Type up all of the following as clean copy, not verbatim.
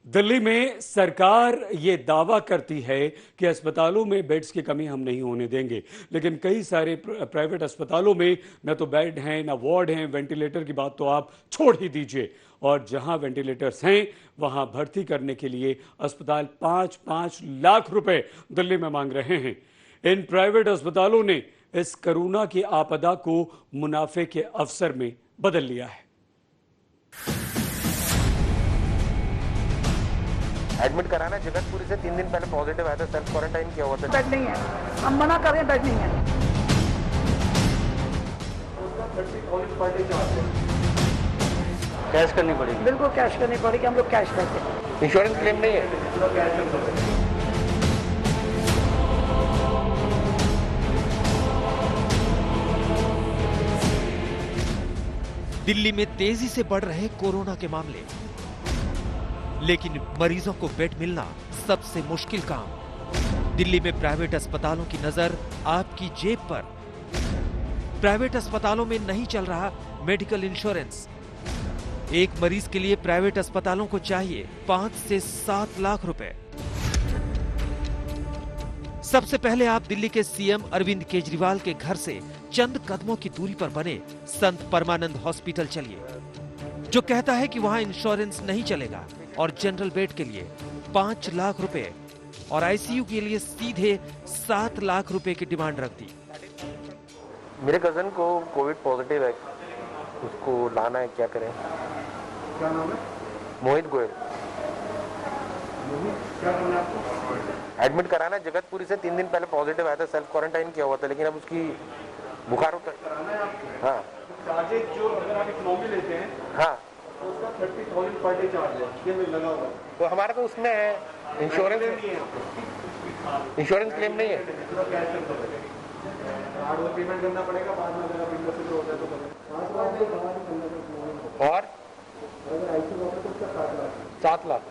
दिल्ली में सरकार ये दावा करती है कि अस्पतालों में बेड्स की कमी हम नहीं होने देंगे, लेकिन कई सारे प्राइवेट अस्पतालों में न तो बेड हैं, न वार्ड हैं। वेंटिलेटर की बात तो आप छोड़ ही दीजिए। और जहां वेंटिलेटर्स हैं वहां भर्ती करने के लिए अस्पताल 5-5 लाख रुपए दिल्ली में मांग रहे हैं। इन प्राइवेट अस्पतालों ने इस कोरोना की आपदा को मुनाफे के अवसर में बदल लिया है। एडमिट कराना जगतपुरी से 3 दिन पहले पॉजिटिव आया था, सेल्फ क्वारंटाइन किया हुआ था। बेड नहीं है, हम मना कर रहे हैं, बेड नहीं है। कैश करनी पड़ेगी, बिल्कुल कैश करनी पड़ेगी, हम लोग कैश करते हैं। इंश्योरेंस क्लेम नहीं है। दिल्ली में तेजी से बढ़ रहे कोरोना के मामले, लेकिन मरीजों को बेड मिलना सबसे मुश्किल काम। दिल्ली में प्राइवेट अस्पतालों की नजर आपकी जेब पर। प्राइवेट अस्पतालों में नहीं चल रहा मेडिकल इंश्योरेंस। एक मरीज के लिए प्राइवेट अस्पतालों को चाहिए 5 से 7 लाख रुपए। सबसे पहले आप दिल्ली के सीएम अरविंद केजरीवाल के घर से चंद कदमों की दूरी पर बने संत परमानंद हॉस्पिटल चलिए, जो कहता है कि वहां इंश्योरेंस नहीं चलेगा और जनरल बेड के लिए 5 लाख रुपए और आईसीयू के लिए सीधे 7 लाख रुपए की डिमांड रख दी। मेरे कजन को कोविड पॉजिटिव है, उसको लाना है, क्या करें? क्या नाम है? मोहित गोयल। क्या करना है आपको? एडमिट कराना है जगतपुरी से 3 दिन पहले पॉजिटिव आया था, सेल्फ क्वारंटाइन किया हुआ था, लेकिन अब उसकी बुखार होता कराना है आपको? हाँ चार्जेस जो अगर आप इकोनॉमी लेते हैं हाँ, तो उसका 30,000 पर डे चार्ज है, ये में लगा हुआ है। तो हमारा तो उसमें है इंश्योरेंस। इंश्योरेंस क्लेम नहीं है। पूरा कैश कर कार्ड में पेमेंट करना पड़ेगा, बाद में अगर आप इनकम से होता है तो करें। 5 लाख के बाहर ही करना है। और अगर आईसीयू होता है तो उसका 7 लाख। 7 लाख।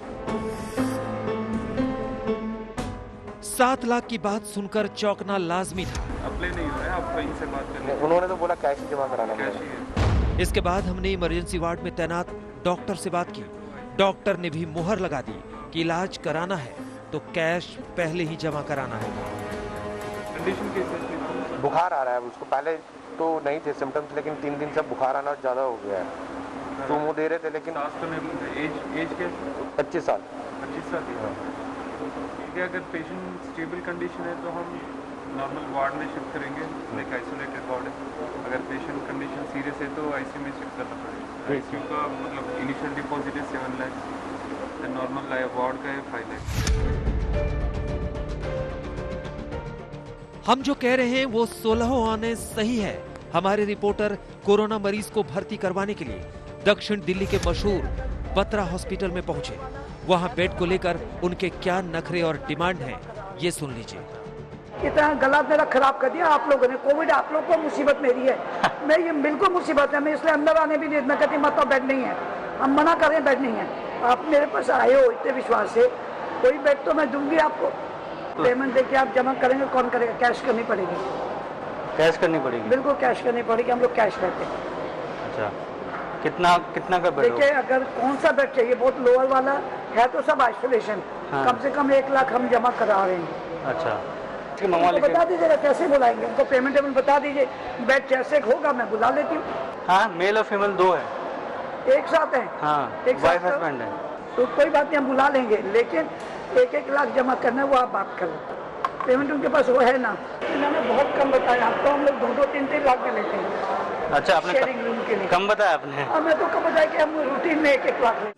7 लाख की बात सुनकर चौंकना लाजमी था। अप्लाई नहीं हो रहा है, आप कहीं से बात करें। उन्होंने तो बोला कैश जमा कराना कैश पड़ेगा। ही है। इसके बाद हमने इमरजेंसी वार्ड में तैनात डॉक्टर से बात की। डॉक्टर ने भी मुहर लगा दी कि इलाज कराना है तो कैश पहले ही जमा कराना है। कंडीशन कैसे है? बुखार आ रहा है उसको, पहले तो नहीं थे सिम्टम्स, लेकिन 3 दिन से बुखार आना ज्यादा हो गया है। तो वो दे रहे थे, लेकिन सास तो नहीं, एज क्या? 25 साल। 25 साल ही है। ठीक है, अगर पेशेंट स्टेबल कंडीशन है तो हम नॉर्मल वार्ड में शिफ्ट करेंगे, लाइक आइसोलेटेड वार्ड है। अगर पेशेंट कंडीशन सीरियस है तो आईसीयू में शिफ्ट करना पड़ेगा। आईसीयू का मतलब इनिशियल डिपॉजिट है 7 लाख, नॉर्मल वार्ड का है 5 लाख। हम जो कह रहे हैं वो 16 आने सही है। हमारे रिपोर्टर कोरोना मरीज को भर्ती करवाने के लिए दक्षिण दिल्ली के मशहूर बत्रा हॉस्पिटल में पहुंचे। वहां बेड को लेकर उनके क्या नखरे और डिमांड हैं, ये सुन लीजिए। इतना गला मेरा खराब कर दिया आप लोगों ने। कोविड आप लोगों को मुसीबत मेरी है, मैं ये बिल्कुल मुसीबत है। मैं इसलिए अंदर आने भी नहीं, मैं कहती मतलब बेड नहीं है, हम मना कर रहे हैं, बेड नहीं है। आप मेरे पास आए हो इतने विश्वास से, कोई बेड तो मैं दूंगी आपको। पेमेंट देके आप जमा करेंगे, कौन करेगा? कैश करनी पड़ेगी। कैश करनी पड़ेगी? बिल्कुल कैश करनी पड़ेगी, हम लोग कैश करते हैं। अच्छा, कितना का बेड? देखिए, अगर कौन सा बेड चाहिए, बहुत लोअर वाला है तो सब आइसोलेशन। हाँ। कम से कम 1 लाख हम जमा करा रहे हैं। अच्छा, उनको बता दीजिएगा कैसे बुलाएंगे, उनको पेमेंट बता दीजिए। बेड जैसे होगा मैं बुला लेती हूँ। हाँ, मेल और फीमेल 2 है। एक साथ है? हाँ, एक वाइफ साथ हस्बैंड है। तो कोई बात नहीं, हम बुला लेंगे, लेकिन 1-1 लाख जमा करना है, वो आप बात करें। पेमेंट उनके पास वो है ना? इन्होंने बहुत कम बताया, आपको हम लोग 2-2, 3-3 लाख में लेते हैं। अच्छा, आपने शेयरिंग रूम के लिए कम बताया आपने? और मैं तो कम बताया कि हम रूटीन में 1-1 लाख लेते हैं।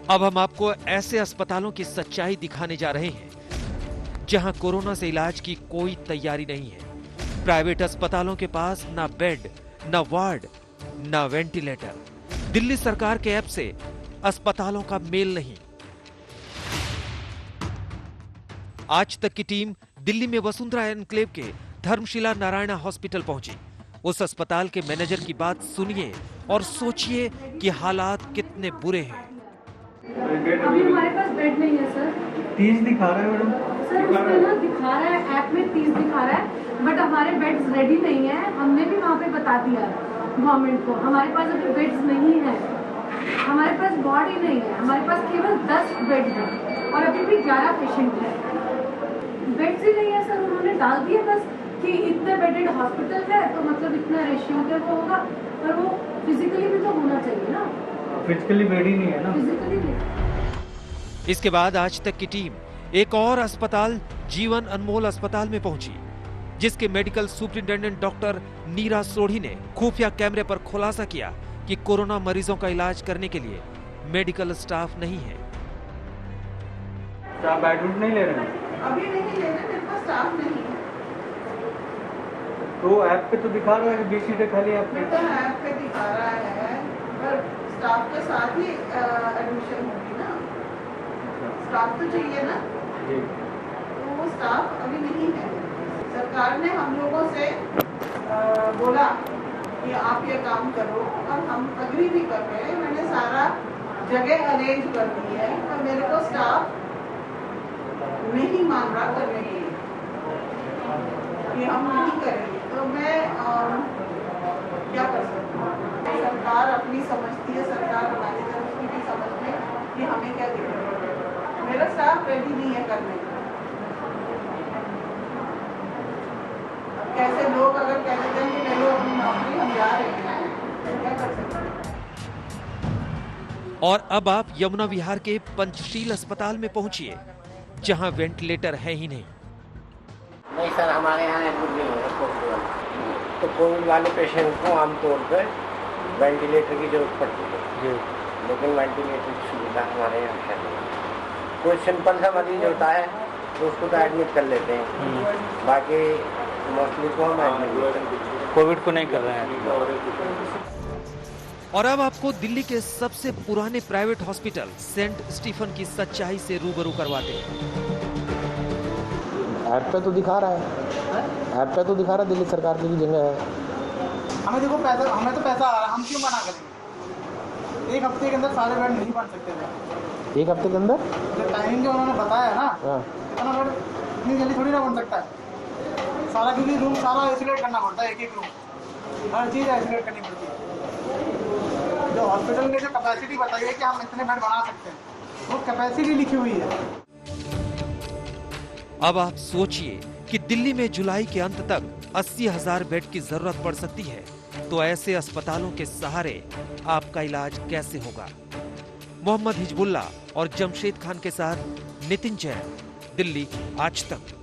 अब हम आपको ऐसे अस्पतालों की सच्चाई दिखाने जा रहे हैं जहां कोरोना से इलाज की कोई तैयारी नहीं है। प्राइवेट अस्पतालों के पास ना बेड, ना वार्ड, ना वेंटिलेटर। दिल्ली सरकार के ऐप से अस्पतालों का मेल नहीं। आज तक की टीम दिल्ली में वसुंधरा एनक्लेव के धर्मशिला नारायणा हॉस्पिटल पहुंची। उस अस्पताल के मैनेजर की बात सुनिए और सोचिए कि हालात कितने बुरे हैं। अभी हमारे पास बेड नहीं है सर। 30 दिखा रहा है मैडम। सर उसमें ना दिखा रहा है, ऐप में 30 दिखा रहा है, बट हमारे बेड्स रेडी नहीं है। हमने भी वहाँ पे बता दिया गवर्नमेंट को, हमारे पास अभी बेड्स नहीं है। वार्ड ही नहीं है, हमारे पास केवल 10 बेड हैं और अभी भी 11 पेशेंट हैं। बेड्स ही नहीं है सर, उन्होंने डाल दिया बस कि इतने बेडेड हॉस्पिटल है तो मतलब इतना रेशियो पे वो होगा, पर वो फिजिकली भी तो होना चाहिए ना। फिजिकली बेड ही नहीं है ना। फिजिकली नहीं। इसके बाद आज तक की टीम एक और अस्पताल जीवन अनमोल अस्पताल में पहुंची, जिसके मेडिकल सुपरिंटेंडेंट डॉक्टर नीरा सोढ़ी ने खुफिया कैमरे पर खुलासा किया कि कोरोना मरीजों का इलाज करने के लिए मेडिकल स्टाफ नहीं है। आप एडमिट नहीं ले रहे हैं? अभी नहीं ले रहे, मेरे पास स्टाफ नहीं है। तो ऐप पे तो दिखा रहा है कि 20 सीटें खाली हैं आपके। तो ऐप पे दिखा रहा है, पर स्टाफ के साथ ही एडमिशन होगी ना, स्टाफ तो चाहिए ना। जी। तो वो स्टाफ अभी नहीं है। सरकार ने हम लोगों से बोला कि आप ये काम करो और हम अग्री भी कर रहे हैं। मैंने सारा जगह अरेंज कर दी है, पर मेरे को स्टाफ नहीं मान रहा करने के लिए कि हम नहीं करेंगे। तो मैं क्या कर सकती हूँ? सरकार अपनी समझती है, सरकार हमारी तरफ की भी समझ ले कि हमें क्या देना। मेरा स्टाफ रेडी नहीं है करने का। कैसे लोग अगर कहते हैं कि ले लो अपनी नौकरी, हम जा रहे हैं, क्या कर सकते हैं? और अब आप यमुना विहार के पंचशील अस्पताल में पहुंचिए, जहां वेंटिलेटर है ही नहीं। नहीं सर, हमारे यहाँ एडमिट नहीं है कोविड वाले। तो कोविड वाले पेशेंट को आमतौर पर वेंटिलेटर की जरूरत पड़ती है, लेकिन वेंटिलेटर की सुविधा हमारे यहाँ है नहीं। कोई सिंपल सा मरीज होता है तो उसको तो एडमिट कर लेते हैं, बाकी मोस्टली को हम एडमिट कोविड को नहीं कर रहे हैं। और अब आपको दिल्ली के सबसे पुराने प्राइवेट हॉस्पिटल सेंट स्टीफन की सच्चाई से रूबरू करवाते हैं। ऐप पे तो दिखा रहा है, ऐप पे तो दिखा रहा है दिल्ली सरकार की भी जगह है। हमें देखो पैसा, हमें तो पैसा आ रहा है, हम क्यों मना करेंगे? एक हफ्ते के अंदर सारे बेड नहीं बन सकते थे। एक हफ्ते के अंदर जो टाइमिंग जो उन्होंने बताया ना, इतना बेड इतनी जल्दी थोड़ी ना बन सकता है सारा, क्योंकि रूम सारा आइसोलेट करना पड़ता है, एक एक रूम, हर चीज़ आइसोलेट करनी पड़ती है। जो हॉस्पिटल ने जो कैपेसिटी बताई है कि हम इतने बेड बना सकते हैं, वो कैपेसिटी लिखी हुई है। अब आप सोचिए कि दिल्ली में जुलाई के अंत तक 80,000 बेड की जरूरत पड़ सकती है, तो ऐसे अस्पतालों के सहारे आपका इलाज कैसे होगा? मोहम्मद हिजबुल्लाह और जमशेद खान के साथ नितिन जैन, दिल्ली आज तक।